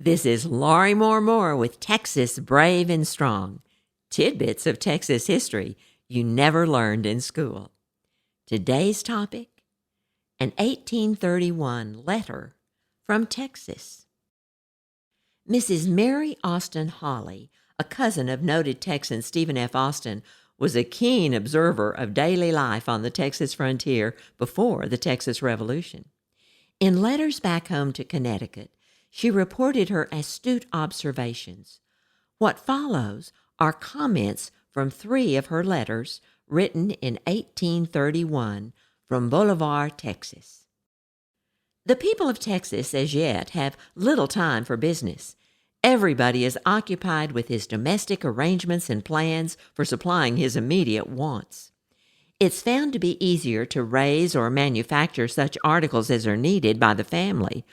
This is Laurie Moore-Moore with Texas Brave and Strong. Tidbits of Texas history you never learned in school. Today's topic, an 1831 letter from Texas. Mrs. Mary Austin Hawley, a cousin of noted Texan Stephen F. Austin, was a keen observer of daily life on the Texas frontier before the Texas Revolution. In letters back home to Connecticut, she reported her astute observations. What follows are comments from 3 of her letters written in 1831 from Bolivar, Texas. The people of Texas as yet have little time for business. Everybody is occupied with his domestic arrangements and plans for supplying his immediate wants. It's found to be easier to raise or manufacture such articles as are needed by the family,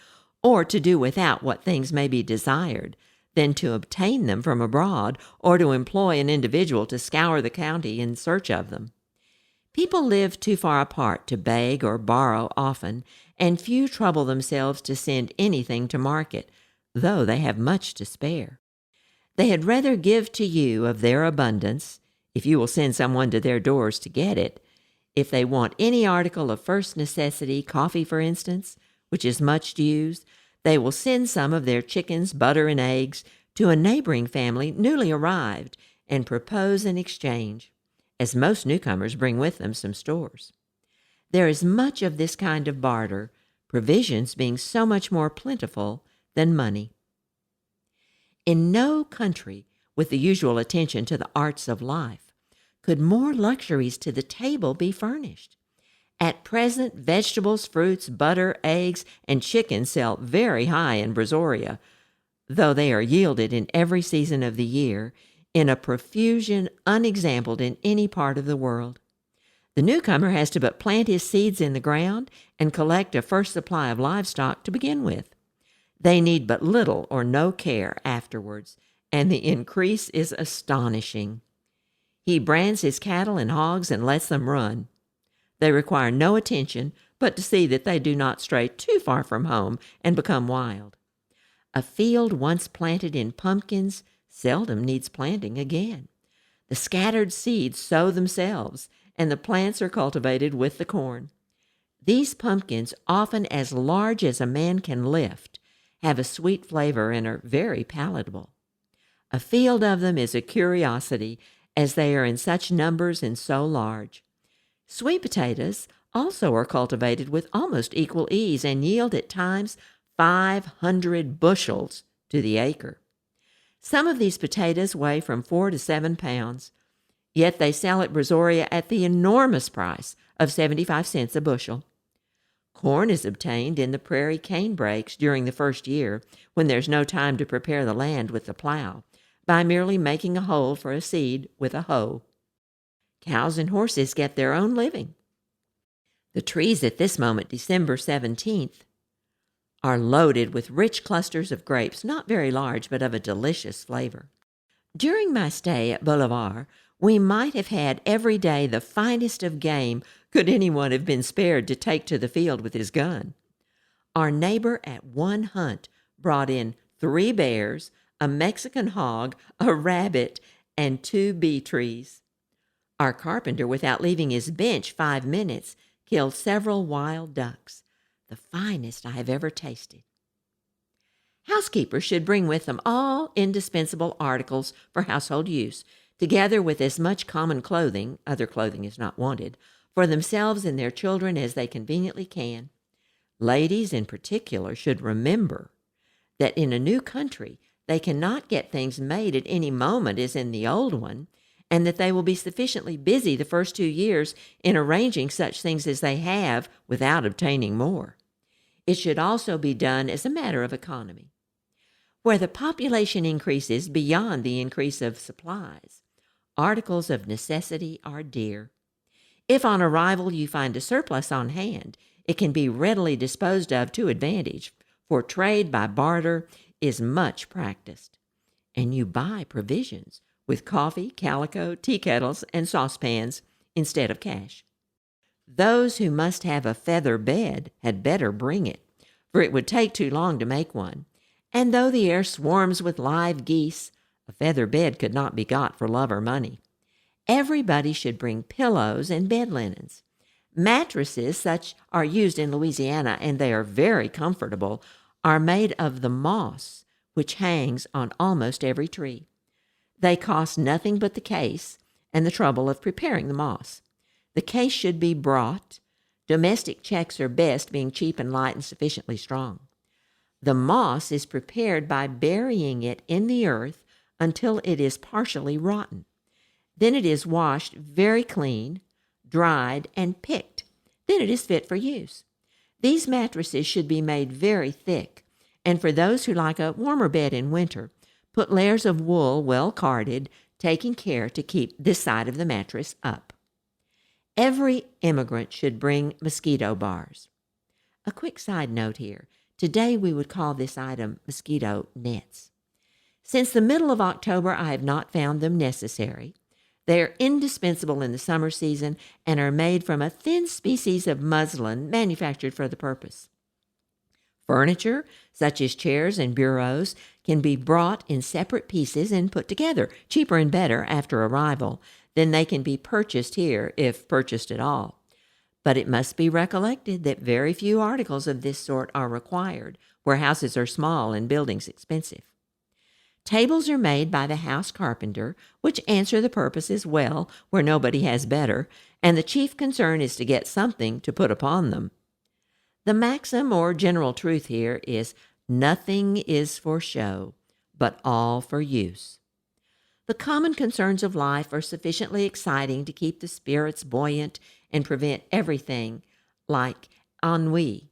or to do without what things may be desired, than to obtain them from abroad or to employ an individual to scour the county in search of them. People live too far apart to beg or borrow often, and few trouble themselves to send anything to market, though they have much to spare. They had rather give to you of their abundance, if you will send someone to their doors to get it. If they want any article of first necessity, coffee for instance, which is much used, they will send some of their chickens, butter, and eggs to a neighboring family newly arrived and propose an exchange, as most newcomers bring with them some stores. There is much of this kind of barter, provisions being so much more plentiful than money. In no country, with the usual attention to the arts of life, could more luxuries to the table be furnished. At present, vegetables, fruits, butter, eggs, and chicken sell very high in Brazoria, though they are yielded in every season of the year in a profusion unexampled in any part of the world. The newcomer has to but plant his seeds in the ground and collect a first supply of livestock to begin with. They need but little or no care afterwards, and the increase is astonishing. He brands his cattle and hogs and lets them run. They require no attention but to see that they do not stray too far from home and become wild. A field once planted in pumpkins seldom needs planting again. The scattered seeds sow themselves, and the plants are cultivated with the corn. These pumpkins, often as large as a man can lift, have a sweet flavor and are very palatable. A field of them is a curiosity, as they are in such numbers and so large. Sweet potatoes also are cultivated with almost equal ease and yield at times 500 bushels to the acre. Some of these potatoes weigh from 4 to 7 pounds, yet they sell at Brazoria at the enormous price of 75 cents a bushel. Corn is obtained in the prairie cane breaks during the first year, when there's no time to prepare the land with the plow, by merely making a hole for a seed with a hoe. Cows and horses get their own living. The trees at this moment, December 17th, are loaded with rich clusters of grapes, not very large, but of a delicious flavor. During my stay at Bolivar, we might have had every day the finest of game could anyone have been spared to take to the field with his gun. Our neighbor at one hunt brought in 3 bears, a Mexican hog, a rabbit, and 2 bee trees. Our carpenter, without leaving his bench 5 minutes, killed several wild ducks, the finest I have ever tasted. Housekeepers should bring with them all indispensable articles for household use, together with as much common clothing, other clothing is not wanted, for themselves and their children as they conveniently can. Ladies in particular should remember that in a new country they cannot get things made at any moment as in the old one, and that they will be sufficiently busy the first 2 years in arranging such things as they have without obtaining more. It should also be done as a matter of economy. Where the population increases beyond the increase of supplies, articles of necessity are dear. If on arrival you find a surplus on hand, it can be readily disposed of to advantage, for trade by barter is much practiced. And you buy provisions with coffee, calico, tea kettles, and saucepans instead of cash. Those who must have a feather bed had better bring it, for it would take too long to make one, And though the air swarms with live geese, a feather bed could not be got for love or money. Everybody should bring pillows and bed linens. Mattresses, such are used in Louisiana, and they are very comfortable, are made of the moss, which hangs on almost every tree. They cost nothing but the case and the trouble of preparing the moss. The case should be brought. Domestic checks are best, being cheap and light and sufficiently strong. The moss is prepared by burying it in the earth until it is partially rotten. Then it is washed very clean, dried, and picked. Then it is fit for use. These mattresses should be made very thick, and for those who like a warmer bed in winter, put layers of wool well carded, taking care to keep this side of the mattress up. Every immigrant should bring mosquito bars. A quick side note here. Today we would call this item mosquito nets. Since the middle of October, I have not found them necessary. They are indispensable in the summer season and are made from a thin species of muslin manufactured for the purpose. Furniture, such as chairs and bureaus, can be brought in separate pieces and put together, cheaper and better after arrival than they can be purchased here, if purchased at all. But it must be recollected that very few articles of this sort are required, where houses are small and buildings expensive. Tables are made by the house carpenter, which answer the purpose as well, where nobody has better, and the chief concern is to get something to put upon them. The maxim or general truth here is, nothing is for show, but all for use. The common concerns of life are sufficiently exciting to keep the spirits buoyant and prevent everything like ennui,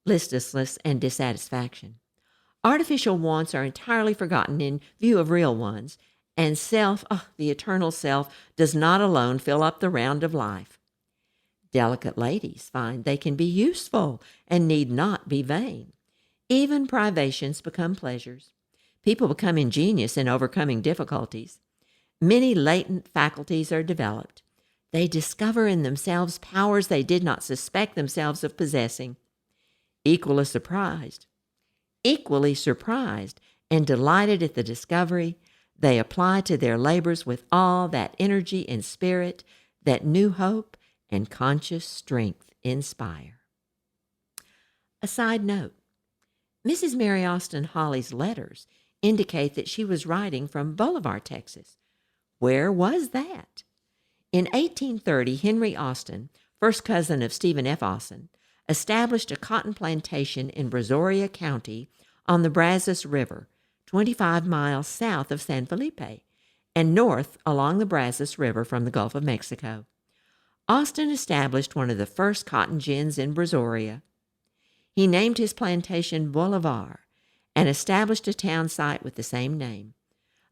listlessness, and dissatisfaction. Artificial wants are entirely forgotten in view of real ones, and self, the eternal self, does not alone fill up the round of life. Delicate ladies find they can be useful and need not be vain. Even privations become pleasures. People become ingenious in overcoming difficulties. Many latent faculties are developed. They discover in themselves powers they did not suspect themselves of possessing. Equally surprised and delighted at the discovery, they apply to their labors with all that energy and spirit that new hope and conscious strength inspire. A side note, Mrs. Mary Austin Holly's letters indicate that she was writing from Bolivar, Texas. Where was that? In 1830, Henry Austin, first cousin of Stephen F. Austin, established a cotton plantation in Brazoria County on the Brazos River, 25 miles south of San Felipe, and north along the Brazos River from the Gulf of Mexico. Austin established one of the first cotton gins in Brazoria. He named his plantation Bolivar and established a town site with the same name.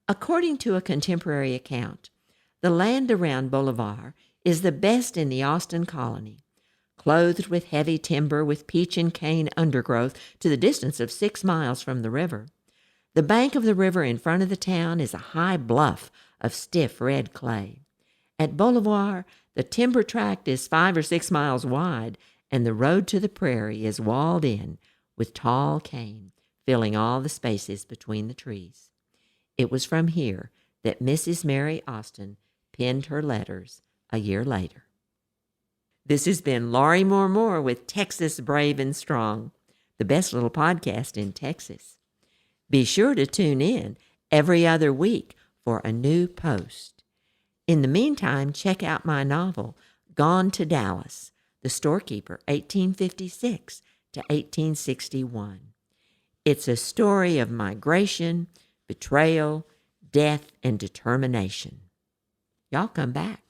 According to a contemporary account, the land around Bolivar is the best in the Austin colony, clothed with heavy timber with peach and cane undergrowth to the distance of 6 miles from the river. The bank of the river in front of the town is a high bluff of stiff red clay. At Bolivar, the timber tract is 5 or 6 miles wide, and the road to the prairie is walled in with tall cane, filling all the spaces between the trees. It was from here that Mrs. Mary Austin penned her letters a year later. This has been Laurie Moore-Moore with Texas Brave and Strong, the best little podcast in Texas. Be sure to tune in every other week for a new post. In the meantime, check out my novel, Gone to Dallas, The Storekeeper, 1856 to 1861. It's a story of migration, betrayal, death, and determination. Y'all come back.